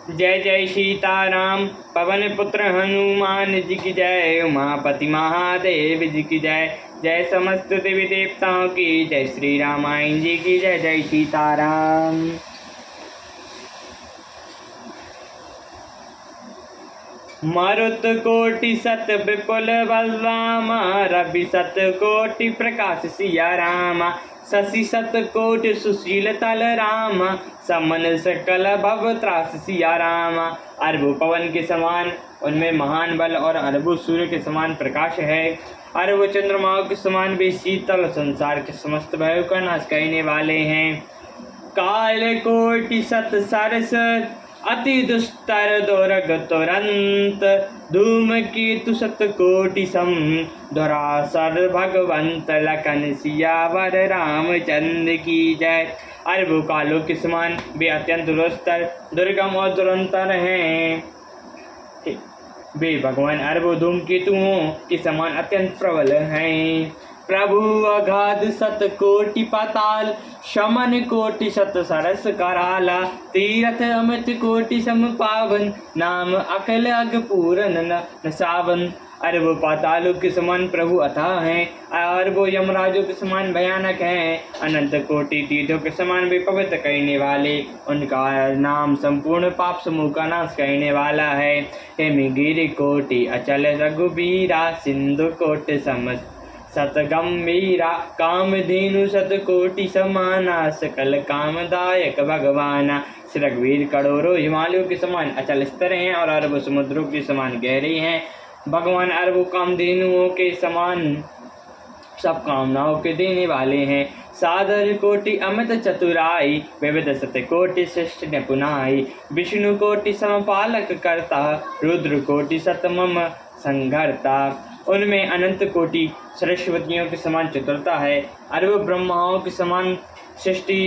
जय जय सीताराम। पवन पुत्र हनुमान जी की जय। उमापति महादेव जी की जय। जय समस्त देवी देवताओं की जय। श्री रामायण जी की जय। जय सीताराम। मारुत कोटि सत विपुल बलरामा। रवि सत कोटि प्रकाश सिया रामा। शशि सत कोटि सुशील तल रामा। समन सकल भव त्रास सिया रामा। अरबु पवन के समान उनमें महान बल और अरबु सूर्य के समान प्रकाश है। अरबु चंद्रमाओं के समान भी शीतल संसार के समस्त भयों का नाश करने वाले हैं। काल कोटि सत सरस अति दुस्तर दुर्ग तुरंत। धूम केतु सत कोटि सम धरासर भगवंत। लखन सियावर रामचंद्र की जय। अरबु कालों के समान वे अत्यंत दुस्तर दुर्गम और दुरंतर हैं। वे भगवान अरबु धूमकेतुओं के समान अत्यंत प्रबल हैं। प्रभु अगाध सत कोटि पाताल। शमन कोटि सत सरस कराला। तीरथ अमित कोटि सम पावन। नाम अकल अग पूरन न सावन। अरबो पातालों के समान प्रभु अथाह हैं। अरबो यमराजों के समान भयानक हैं। अनंत कोटि तीर्थों के समान भी पवित्र करने वाले। उनका नाम संपूर्ण पाप समूह का नाश करने वाला है। हेमगिरि कोटि अचल रघुबीरा। सिंधु कोटि सम सतगंभीरा। कामधेनु सतकोटि समाना। सकल कामदायक भगवाना। श्री रघुवीर करोड़ों हिमालयों के समान अचल स्तर हैं और अरब समुद्रों के समान गहरे हैं। भगवान अरब कामधेनुओं के समान सब कामनाओं के देने वाले हैं। सादर कोटि अमित चतुराई। विविध सत कोटि श्रेष्ठ निपुणाई। विष्णु कोटि समपालक करता। रुद्र कोटि सतमम संघरता। उनमें अनंत कोटि सरस्वतियों के समान चतुरता है। अरब ब्रह्माओं के समान सृष्टि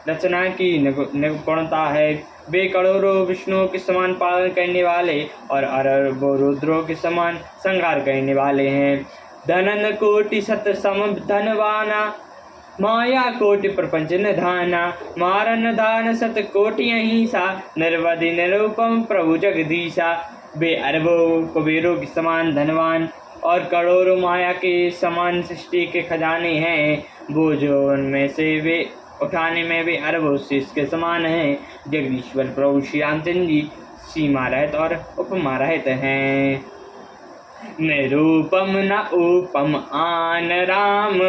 रचना की निपुणता है। वे करोड़ों विष्णुओं के समान पालन करने वाले और अरबों रुद्रों के समान संहार करने वाले हैं। धनन कोटि सत सम धनवाना। माया कोटि प्रपंच निधाना। मारन दान सत कोटि अहिंसा। निर्वधि निरूपम प्रभु जगदीशा। वे अरबों कुबेरों के समान धनवान और करोड़ों माया के समान सृष्टि के खजाने हैं। वो जो उनमें से वे उठाने में भी अरबों शीश के समान हैं। जगदीश्वर प्रभु श्री रामचंद्र जी सीमा रहित और उपमा रहित हैं। निरूपम न उपम आन। राम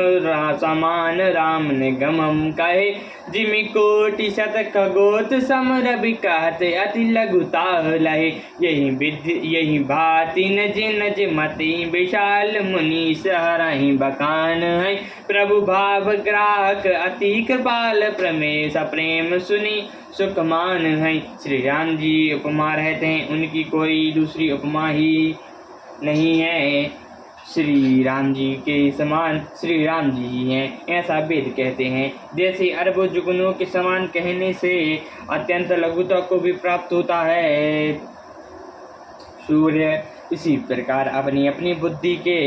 समान राम निगमम कहे। जिमि कोटि शत खगोत सम रवि कहते। अति लघुता लहे। यही भाति नज नज मति। विशाल मुनि सहरहि बखान है। प्रभु भाव ग्राहक अति कृपाल। प्रमेश प्रेम सुनि सुखमान है। श्री राम जी उपमा रहते हैं, उनकी कोई दूसरी उपमा ही नहीं है। श्री राम जी के समान श्री राम जी ही हैं, ऐसा वेद कहते हैं। जैसे अरबों जुगनों के समान कहने से अत्यंत लघुता को भी प्राप्त होता है सूर्य, इसी प्रकार अपनी अपनी बुद्धि के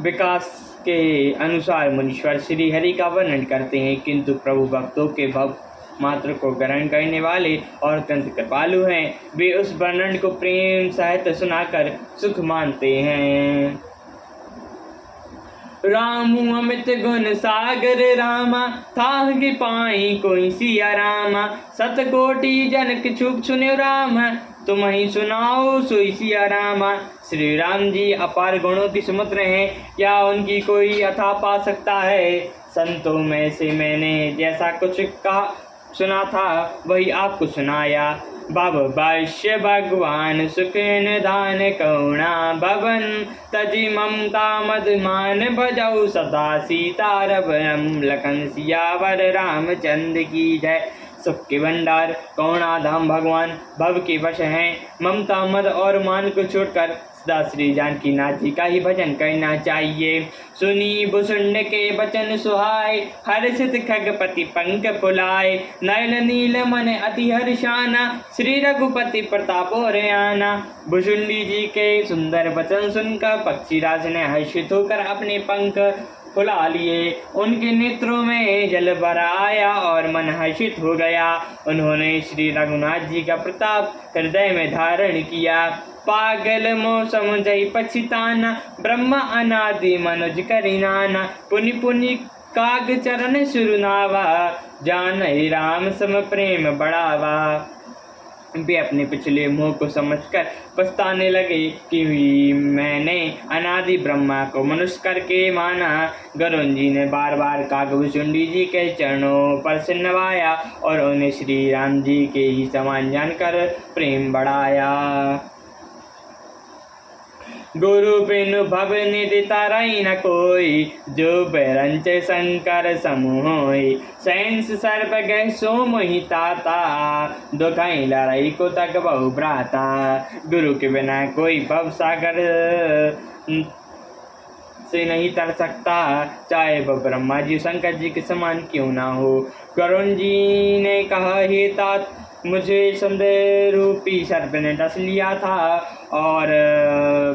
विकास के अनुसार मुनीश्वर श्री हरि का वर्णन करते हैं। किंतु प्रभु भक्तों के भव मात्र को ग्रहण करने वाले और अत्यंत कृपालु हैं। वे उस वर्णन को प्रेम सहित सुनाकर सुख मानते हैं। रामु अमित गुण सागर रामा। थाह पाई कोई सिया रामा। सतकोटि जनक छुप सुने रामा। तुम ही सुनाओ सोई सिया रामा। श्री राम जी अपार गुणों की समुद्र हैं, क्या उनकी कोई अथा पा सकता है। संतों में से मैंने जैसा कुछ कहा सुना था वही आपको सुनाया। भव वैश्य भगवान सुख निधान करुणा भवन। तजि ममता मधुमान भजौ सदा सीता रवरम। लखन सियावर रामचंद्र की जय। सुख के भंडार करुणा धाम भगवान भव के वश हैं। ममता मद और मान को छोड़कर सदा श्री जानकी नाथ जी का ही भजन करना चाहिए। सुनी भुसुंड के वचन सुहाय। हर्षित खगपति पंख फुलाए। नयन नील मन अति हर्षाना। श्री रघुपति प्रताप आना। भुसुंडी जी के सुंदर वचन सुनकर पक्षीराज ने हर्षित होकर अपने पंख फुला लिए। उनके नेत्रों में जल भर आया और मन हर्षित हो गया। उन्होंने श्री रघुनाथ जी का प्रताप हृदय में धारण किया। पागल मौसम जय पछिताना, ब्रह्म अनादि मनुज करिनाना। पुनि पुनि काग चरण सुरनावा, जान राम सम प्रेम बढ़ावा। वे अपने पिछले मोह को समझकर पछताने लगे कि मैंने अनादि ब्रह्मा को मनुष्य करके माना। गरुण जी ने बार बार कागभूषुंडी जी के चरणों पर से नवाया और उन्हें श्री राम जी के ही समान जानकर प्रेम बढ़ाया। गुरु बिनु भव निधि तारई न कोई, जो बैरंच शंकर समूहोई। सैंस सर्वगह सो मोहि ताता, दुखई लड़ाई को तक बहु भ्राता। गुरु के बिना कोई भव सागर से नहीं तर सकता, चाहे वह ब्रह्मा जी शंकर जी के समान क्यों ना हो। गरुण जी ने कहा, हे तात, मुझे संदेह रूपी सर्प ने डस लिया था और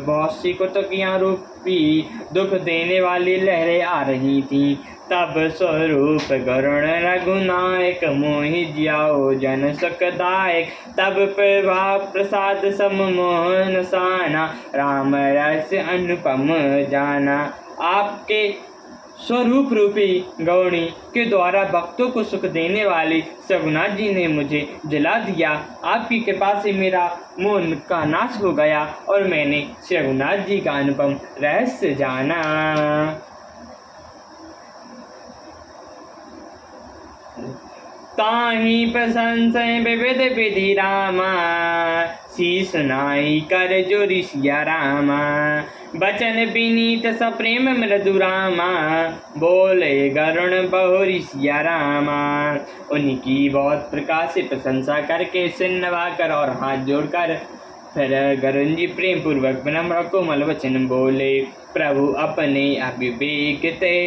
बहुत सी कुतुकियां रूपी दुख देने वाली लहरें आ रही थीं। तब स्वरूप गरुण रघुनायक, मोहि जियाओ जन सुखदायक। तब प्रभाव प्रसाद सम मोहन साना, राम रस अनुपम जाना। आपके स्वरूप रूपी गौणी के द्वारा भक्तों को सुख देने वाले रघुनाथ जी ने मुझे जला दिया। आपकी कृपा से मेरा मोह का नाश हो गया और मैंने रघुनाथ जी का अनुपम रहस्य जाना। ताहि प्रशंसय विविध विधि रामा, शीस नाई कर जो ऋषिया रामा। बचन विनीत सप्रेम मृदु रामा, बोले गरुण बहु ऋषिया रामा। उनकी बहुत प्रकार से प्रशंसा करके सिर नवाकर और हाथ जोड़कर फिर गरुण जी प्रेम पूर्वक विनम्र कोमल वचन बोले। प्रभु अपने अविवेक ते,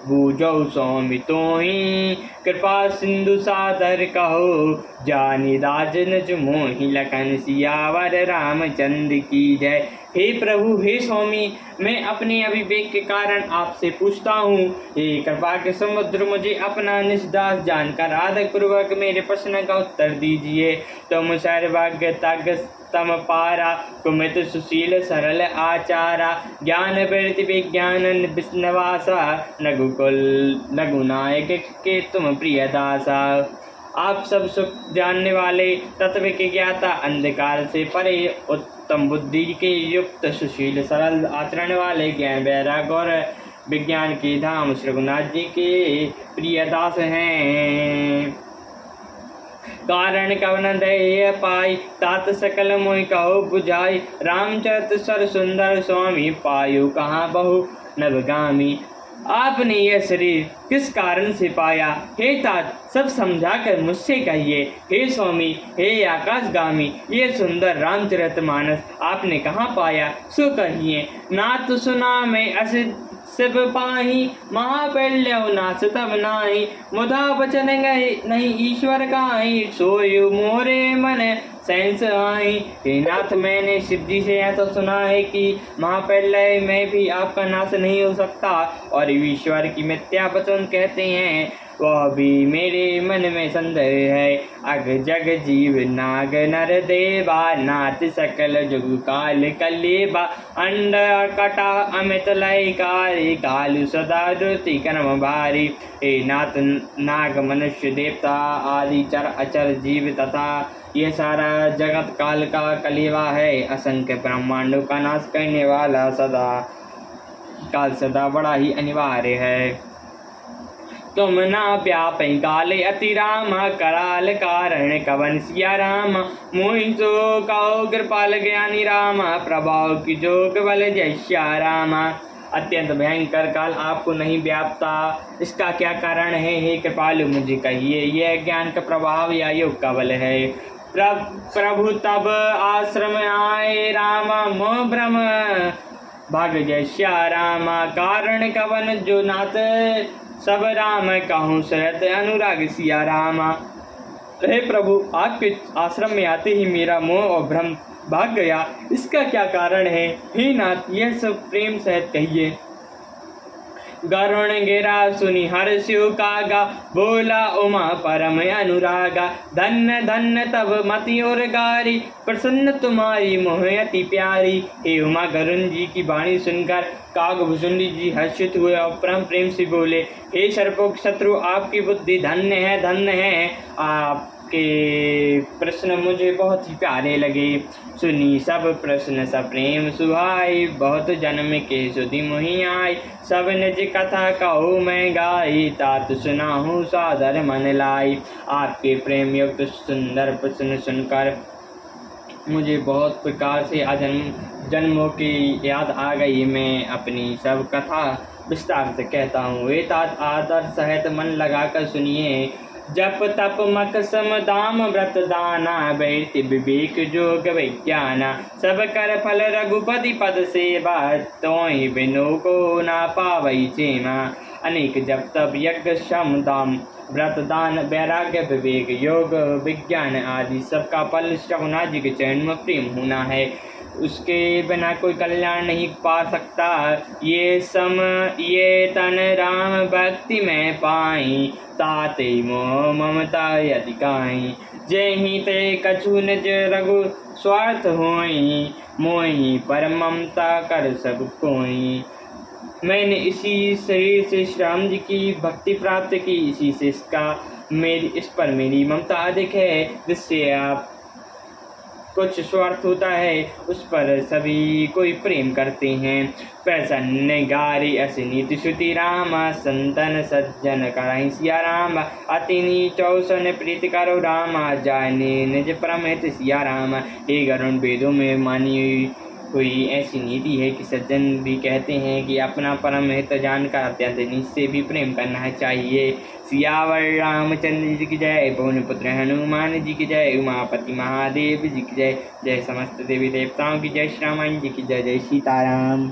बूझो स्वामी तोहि। कृपा सिंधु सादर कहो, जानी राजन जो मोहि। लखन सियावर रामचंद्र की जय। हे प्रभु, हे स्वामी, मैं अपने अविवेक के कारण आपसे पूछता हूँ। हे कृपा के समुद्र, मुझे अपना निष्दास जानकर आदर पूर्वक मेरे प्रश्न का उत्तर दीजिए। तुम सर्वज्ञ तज्ञ तम पारा, कुमित सुशील सरल आचारा। ज्ञान वृत्ति विज्ञान विष्णवासा, रघुनायक के तुम प्रिय दासा। आप सब सुख जानने वाले, तत्व के ज्ञाता, अंधकार से परे, उत्तम बुद्धि के युक्त, सुशील सरल आचरण वाले, ज्ञान वैराग और विज्ञान के धाम रघुनाथ जी के प्रिय दास हैं। कारण कवन दय पाई, तात सकल मोहि कहो बुझाई। रामचरित सर सुंदर स्वामी, पायु कहाँ बहु नवगामी। आपने यह शरीर किस कारण से पाया? हे तात, सब समझाकर मुझसे कहिए। हे स्वामी, हे आकाशगामी, ये सुंदर रामचरितमानस आपने कहाँ पाया, सो कहिए। नाथ सुना मैं अस शिव पाही, महाबल्यव नाथ तब नाही। मुधा वचन गए नहीं ईश्वर काहि, सोयु मोरे मन सैंस आई। हे नाथ, मैंने शिव जी से ऐसा सुना है कि महाप्रलय में भी आपका नाश नहीं हो सकता और ईश्वर की मिथ्या वचन कहते हैं, वह भी मेरे मन में संदेह है। अग जग जीव नाग नर देवा, नाथ सकल जुग काल कलेबा। अंड कटा अमित लय कारी, कालु सदा रुति कर्म भारी। हे नाथ, नाग मनुष्य देवता आदि चर अचर जीव तथा यह सारा जगत काल का कलेवा है। असंख्य ब्रह्मांडों का नाश करने वाला सदा काल सदा बड़ा ही अनिवार्य है। तुम ना व्यापै काले अति रामा, कराल कारण कवन सिया रामा। मोहि सो कहो कृपाल ज्ञानी रामा, प्रभाव की जोग बल जय रामा। अत्यंत भयंकर काल आपको नहीं व्यापता, इसका क्या कारण है? हे कृपालु, मुझे कहिए, यह ज्ञान का प्रभाव या योग का बल है? प्रभु तब आश्रम आए रामा, मोह भ्रम भाग जय रामा। कारण कवन जो नाथ, सब राम कहूँ शरत अनुराग सिया रामा। हे प्रभु, आपके आश्रम में आते ही मेरा मोह और भ्रम भाग गया, इसका क्या कारण है? हे नाथ, यह सब प्रेम सहित कहिए। गरुण गिरा सुनि हर्षु कागा, बोला उमा परम अनुरागा। धन्य धन्य तब मति और गारी, प्रसन्न तुम्हारी मोह अति प्यारी। हे उमा, गरुण जी की वाणी सुनकर कागभूषुंडी जी हर्षित हुए और परम प्रेम से बोले, हे सर्पोक शत्रु, आपकी बुद्धि धन्य है, धन्य है। आपके प्रश्न मुझे बहुत ही प्यारे लगे। सुनी सब प्रश्न सब प्रेम सुहाई, बहुत जन्म के सुधि मुहि आई। सब निज कथा कहूँ मैं गाई, तात सुनाहूँ सादर मन लाई। आपके प्रेम युक्त सुंदर प्रश्न सुनकर मुझे बहुत प्रकार से जन्मों की याद आ गई। मैं अपनी सब कथा विस्तार से कहता हूँ। वे तात आदर सहित मन लगाकर सुनिए। जप तप मक सम दाम व्रत दाना, बैठ विवेक जोग विज्ञाना। सब कर फल रघुपति पद सेवा, तोहि बिनु को ना पावई चेमा। अनेक जप तप यज्ञ शम दाम व्रत दान वैराग्य विवेक योग विज्ञान आदि सबका फल रघुनाथ जी के चरण में प्रेम होना है। उसके बिना कोई कल्याण नहीं पा सकता। ये तन राम भक्ति में पाई, ताते मोह ममता यदि काई। जय ही ते कछु निज रघु स्वार्थ होई, मोहि पर ममता कर सब कोई। मैंने इसी शरीर से श्री राम जी की भक्ति प्राप्त की, इसी से इस पर मेरी ममता अधिक है, जिससे आप कुछ स्वार्थ होता है उस पर सभी कोई प्रेम करते हैं। प्रसन्न गारी अस नीति श्रुति रामा, संतन सज्जन कराई सिया राम। अति नीचौ सन प्रीति करो रामा, जाने निज परम हित सिया राम। हे गरुण, वेदों में मानी हुई ऐसी नीति है कि सज्जन भी कहते हैं कि अपना परम हित जानकर अत्यंत निश्चय भी प्रेम करना चाहिए। सियावर रामचंद्र जी की जय, पवन पुत्र हनुमान जी की जय, उमापति महादेव जी की जय। जय समस्त देवी देवताओं की जय, श्री रामायण जी की जय। जय सीताराम।